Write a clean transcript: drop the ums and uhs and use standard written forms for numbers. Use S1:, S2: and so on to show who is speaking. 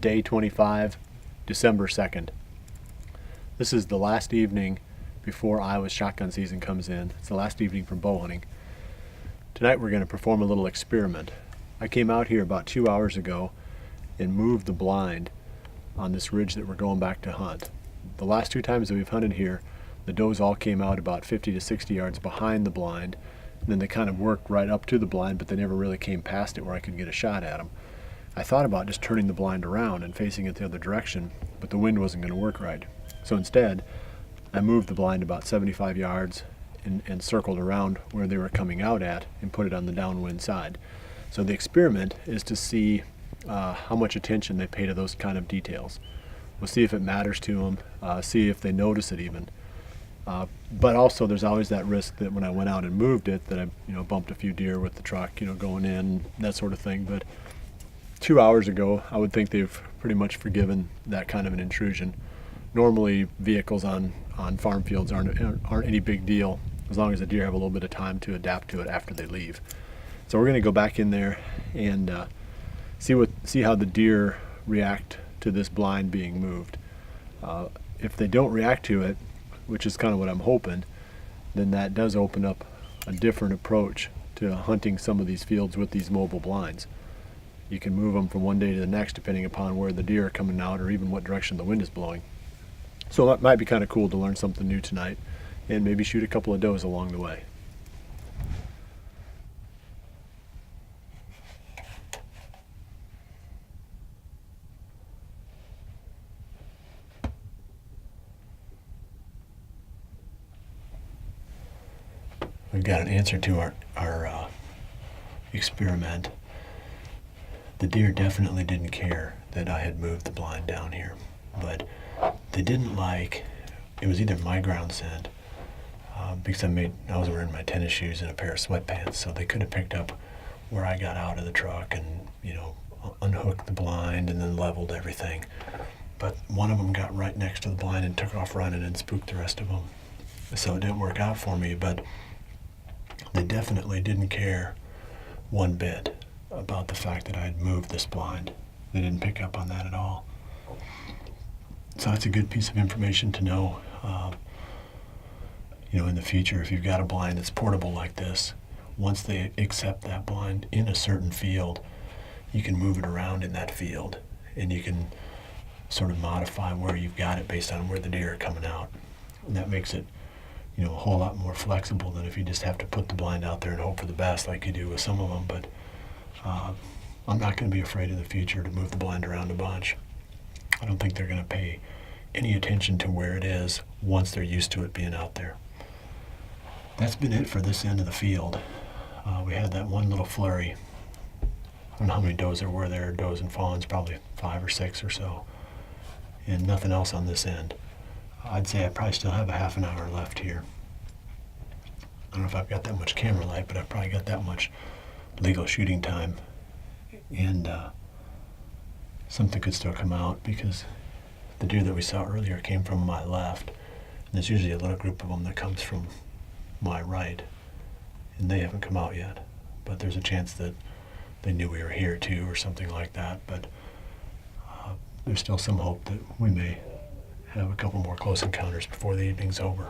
S1: day 25, December 2nd. This is the last evening before Iowa's shotgun season comes in. It's the last evening for bow hunting. Tonight we're going to perform a little experiment. I came out here about 2 hours ago and moved the blind on this ridge that we're going back to hunt. The last 2 times that we've hunted here, the does all came out about 50 to 60 yards behind the blind, and then they kind of worked right up to the blind, but they never really came past it where I could get a shot at them. I thought about just turning the blind around and facing it the other direction, but the wind wasn't going to work right. So instead, I moved the blind about 75 yards and circled around where they were coming out at and put it on the downwind side. So the experiment is to see how much attention they pay to those kind of details. We'll see if it matters to them, see if they notice it even. But also there's always that risk that when I went out and moved it that I bumped a few deer with the truck, going in, that sort of thing. But 2 hours ago, I would think they've pretty much forgiven that kind of an intrusion. Normally vehicles on farm fields aren't any big deal as long as the deer have a little bit of time to adapt to it after they leave. So we're going to go back in there and see how the deer react to this blind being moved. If they don't react to it, which is kind of what I'm hoping, then that does open up a different approach to hunting some of these fields with these mobile blinds. You can move them from one day to the next depending upon where the deer are coming out or even what direction the wind is blowing. So that might be kind of cool to learn something new tonight and maybe shoot a couple of does along the way. We've got an answer to our experiment. The deer definitely didn't care that I had moved the blind down here, but they didn't like, it was either my ground scent, because I was wearing my tennis shoes and a pair of sweatpants, so they could have picked up where I got out of the truck and, unhooked the blind and then leveled everything. But one of them got right next to the blind and took off running and spooked the rest of them. So it didn't work out for me, but they definitely didn't care one bit about the fact that I had moved this blind. They didn't pick up on that at all. So that's a good piece of information to know. In the future, if you've got a blind that's portable like this, once they accept that blind in a certain field, you can move it around in that field, and you can sort of modify where you've got it based on where the deer are coming out. And that makes it a whole lot more flexible than if you just have to put the blind out there and hope for the best like you do with some of them. But I'm not going to be afraid in the future to move the blind around a bunch. I don't think they're going to pay any attention to where it is once they're used to it being out there. That's been it for this end of the field. We had that one little flurry. I don't know how many does there were there, does and fawns, probably 5 or 6 or so, and nothing else on this end. I'd say I probably still have a half an hour left here. I don't know if I've got that much camera light, but I've probably got that much legal shooting time. And something could still come out because the deer that we saw earlier came from my left. And there's usually a little group of them that comes from my right. And they haven't come out yet. But there's a chance that they knew we were here too or something like that. But there's still some hope that we may have a couple more close encounters before the evening's over.